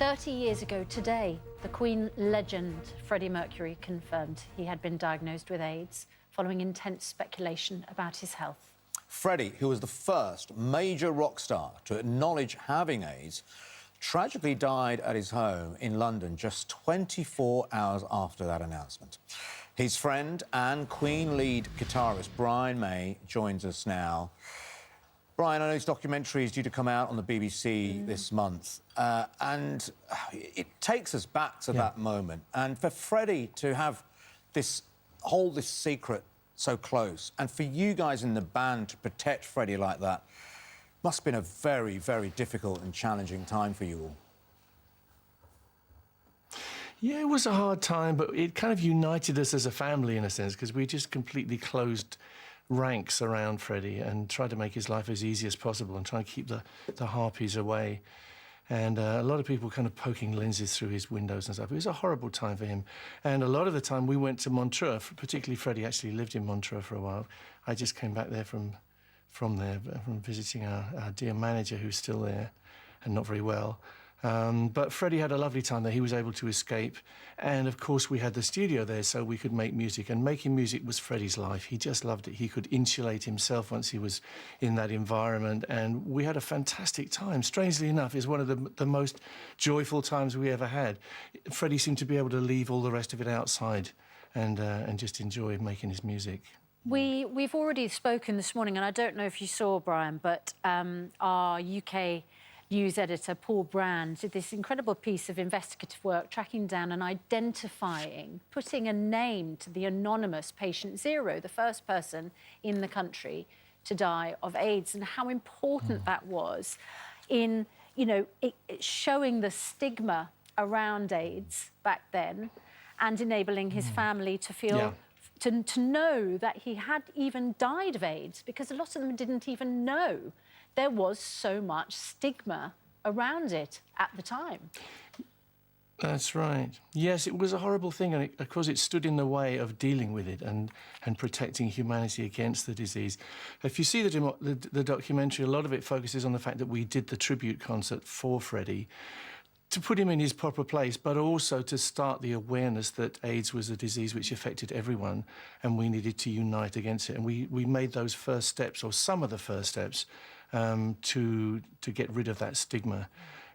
30 years ago today, the Queen legend Freddie Mercury confirmed he had been diagnosed with AIDS following intense speculation about his health. Freddie, who was the first major rock star to acknowledge having AIDS, tragically died at his home in London just 24 hours after that announcement. His friend and Queen lead guitarist Brian May joins us now. Brian, I know his documentary is due to come out on the BBC this month, and it takes us back to that moment. And for Freddie to have hold this secret so close, and for you guys in the band to protect Freddie like that, must have been a very, very difficult and challenging time for you all. Yeah, it was a hard time, but it kind of united us as a family in a sense, because we just completely closed ranks around Freddie and tried to make his life as easy as possible and try and keep the harpies away. And a lot of people kind of poking lenses through his windows and stuff. It was a horrible time for him. And a lot of the time we went to Montreux, particularly Freddie actually lived in Montreux for a while. I just came back there from visiting our dear manager, who's still there and not very well. But Freddie had a lovely time there. He was able to escape. And, of course, we had the studio there so we could make music. And making music was Freddie's life. He just loved it. He could insulate himself once he was in that environment. And we had a fantastic time. Strangely enough, it's one of the most joyful times we ever had. Freddie seemed to be able to leave all the rest of it outside and just enjoy making his music. We've already spoken this morning, and I don't know if you saw, Brian, but our UK news editor, Paul Brand, did this incredible piece of investigative work tracking down and identifying, putting a name to the anonymous patient zero, the first person in the country to die of AIDS, and how important that was in, you know, showing the stigma around AIDS back then and enabling his family to feel... To know that he had even died of AIDS, because a lot of them didn't even know there was so much stigma around it at the time. That's right. Yes, it was a horrible thing, and of course it stood in the way of dealing with it and protecting humanity against the disease. If you see the documentary, a lot of it focuses on the fact that we did the tribute concert for Freddie, to put him in his proper place, but also to start the awareness that AIDS was a disease which affected everyone, and we needed to unite against it. And we made those first steps, or some of the first steps, to get rid of that stigma.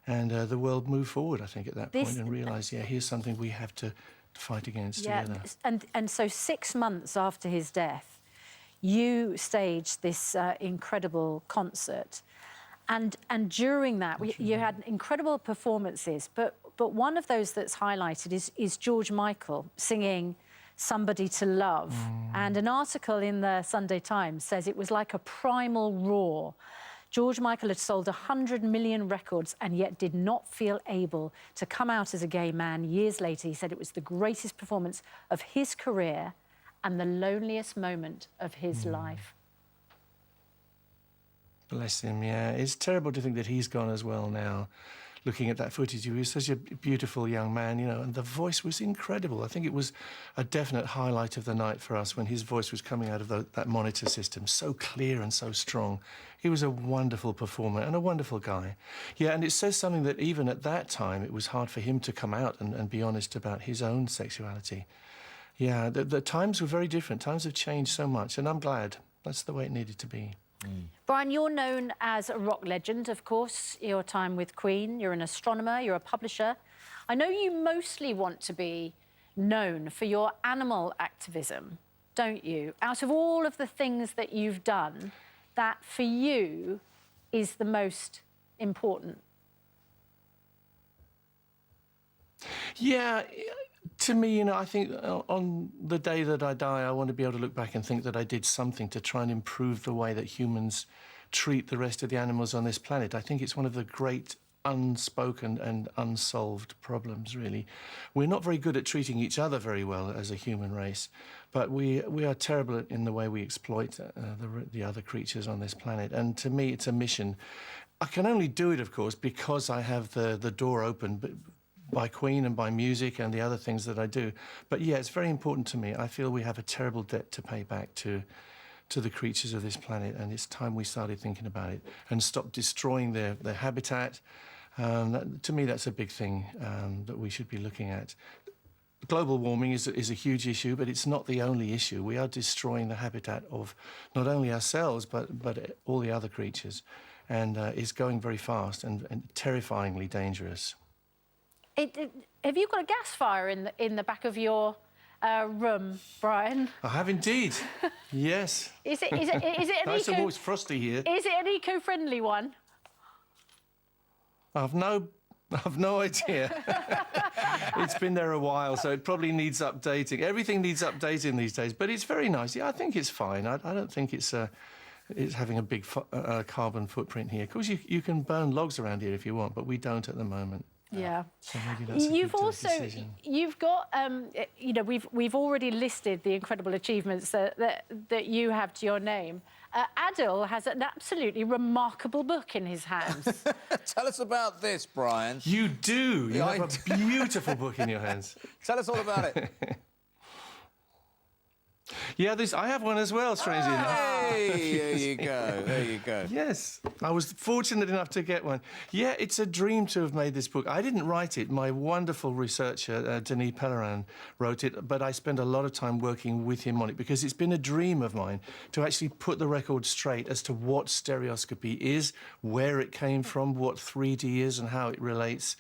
And the world moved forward, I think, at that point, and realised, yeah, here's something we have to fight against together. And so 6 months after his death, you staged this incredible concert. And during that, you had incredible performances, but one of those that's highlighted is George Michael singing Somebody to Love. And an article in the Sunday Times says it was like a primal roar. George Michael had sold 100 million records and yet did not feel able to come out as a gay man. Years later, he said it was the greatest performance of his career and the loneliest moment of his life. Bless him, yeah. It's terrible to think that he's gone as well now. Looking at that footage, he was such a beautiful young man, you know, and the voice was incredible. I think it was a definite highlight of the night for us when his voice was coming out of that monitor system, so clear and so strong. He was a wonderful performer and a wonderful guy. Yeah, and it says something that even at that time, it was hard for him to come out and be honest about his own sexuality. Yeah, the times were very different. Times have changed so much, and I'm glad. That's the way it needed to be. Brian, you're known as a rock legend, of course, your time with Queen. You're an astronomer, you're a publisher. I know you mostly want to be known for your animal activism, don't you? Out of all of the things that you've done, that for you is the most important. Yeah. To me, you know, I think on the day that I die, I want to be able to look back and think that I did something to try and improve the way that humans treat the rest of the animals on this planet. I think it's one of the great unspoken and unsolved problems, really. We're not very good at treating each other very well as a human race, but we are terrible in the way we exploit the other creatures on this planet. And to me, it's a mission. I can only do it, of course, because I have the door open, by Queen and by music and the other things that I do. But yeah, it's very important to me. I feel we have a terrible debt to pay back to the creatures of this planet, and it's time we started thinking about it and stopped destroying their habitat To me, that's a big thing that we should be looking at. Global warming is a huge issue, but it's not the only issue. We are destroying the habitat of not only ourselves, but all the other creatures. And it's going very fast and terrifyingly dangerous. Have you got a gas fire in the back of your room, Brian? I have indeed. Yes. Is it an nice and warm. It's frosty here. Is it an eco-friendly one? I've no idea. It's been there a while, so it probably needs updating. Everything needs updating these days, but it's very nice. Yeah, I think it's fine. I don't think it's having a big carbon footprint here. Of course, you can burn logs around here if you want, but we don't at that the moment. Yeah. So maybe that's a good decision. You've got, you know, we've already listed the incredible achievements that you have to your name. Adil has an absolutely remarkable book in his hands. Tell us about this, Brian. You do. You have a beautiful book in your hands. Tell us all about it. Yeah, I have one as well, strangely enough. Hey, there you go, there you go. Yes, I was fortunate enough to get one. Yeah, it's a dream to have made this book. I didn't write it. My wonderful researcher, Denis Pellerin, wrote it, but I spent a lot of time working with him on it because it's been a dream of mine to actually put the record straight as to what stereoscopy is, where it came from, what 3D is and how it relates,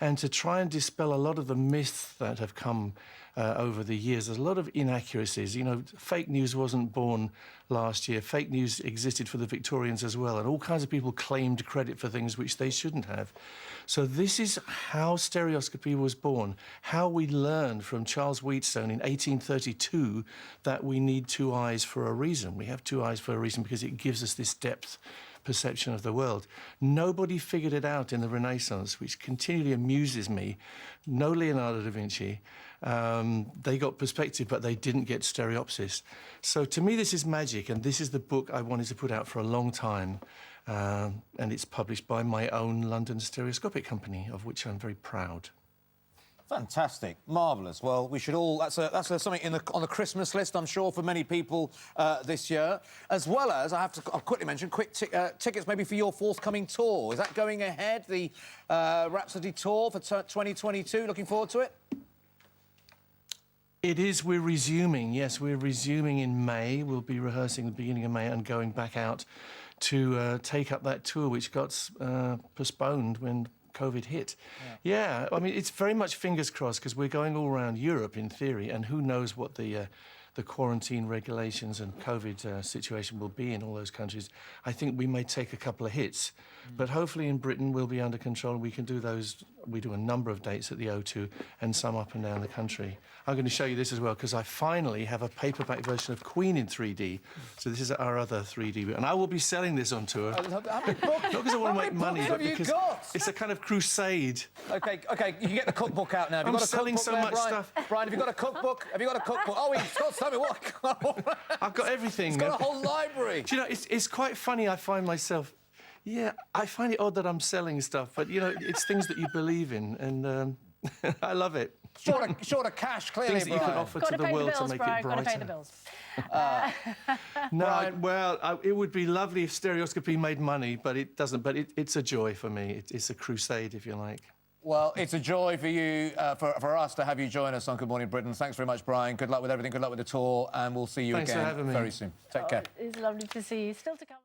and to try and dispel a lot of the myths that have come over the years. There's a lot of inaccuracies. You know, fake news wasn't born last year. Fake news existed for the Victorians as well, and all kinds of people claimed credit for things which they shouldn't have. So this is how stereoscopy was born, how we learned from Charles Wheatstone in 1832 that we need two eyes for a reason. We have two eyes for a reason because it gives us this depth perception of the world. Nobody figured it out in the Renaissance, which continually amuses me. No Leonardo da Vinci. They got perspective, but they didn't get stereopsis. So to me, this is magic, and this is the book I wanted to put out for a long time. And it's published by my own London stereoscopic company, of which I'm very proud. Fantastic, marvellous. Well, we should all... That's something on the Christmas list, I'm sure, for many people this year. As well as, I'll quickly mention, tickets maybe for your forthcoming tour. Is that going ahead, the Rhapsody Tour for 2022? Looking forward to it? It is. We're resuming. Yes, we're resuming in May. We'll be rehearsing the beginning of May and going back out to take up that tour, which got postponed when COVID hit. Yeah, I mean, it's very much fingers crossed because we're going all around Europe in theory, and who knows what the quarantine regulations and COVID situation will be in all those countries. I think we may take a couple of hits, but hopefully in Britain we'll be under control. We can do those. We do a number of dates at the O2 and some up and down the country. I'm going to show you this as well because I finally have a paperback version of Queen in 3D. So this is our other 3D, and I will be selling this on tour. How many books? Not because I want to make money, but because got? it's a kind of crusade. OK, you can get the cookbook out now. Have you got a selling cookbook so there, much Brian? stuff. Brian, have you got a cookbook? Have you got a cookbook? Oh, he's got something. What? I've got everything. He's got a whole library. Do you know, it's quite funny. I find myself... Yeah, I find it odd that I'm selling stuff, but, you know, it's things that you believe in, and I love it. Short of cash, clearly, things that you can offer to the world to make it brighter. Got to pay the bills. No, well, it would be lovely if stereoscopy made money, but it doesn't. But it's a joy for me. It's a crusade, if you like. Well, it's a joy for you, for us to have you join us on Good Morning Britain. Thanks very much, Brian. Good luck with everything. Good luck with the tour, and we'll see you Thanks for again having me. very soon. Take care. It's lovely to see you. Still to come.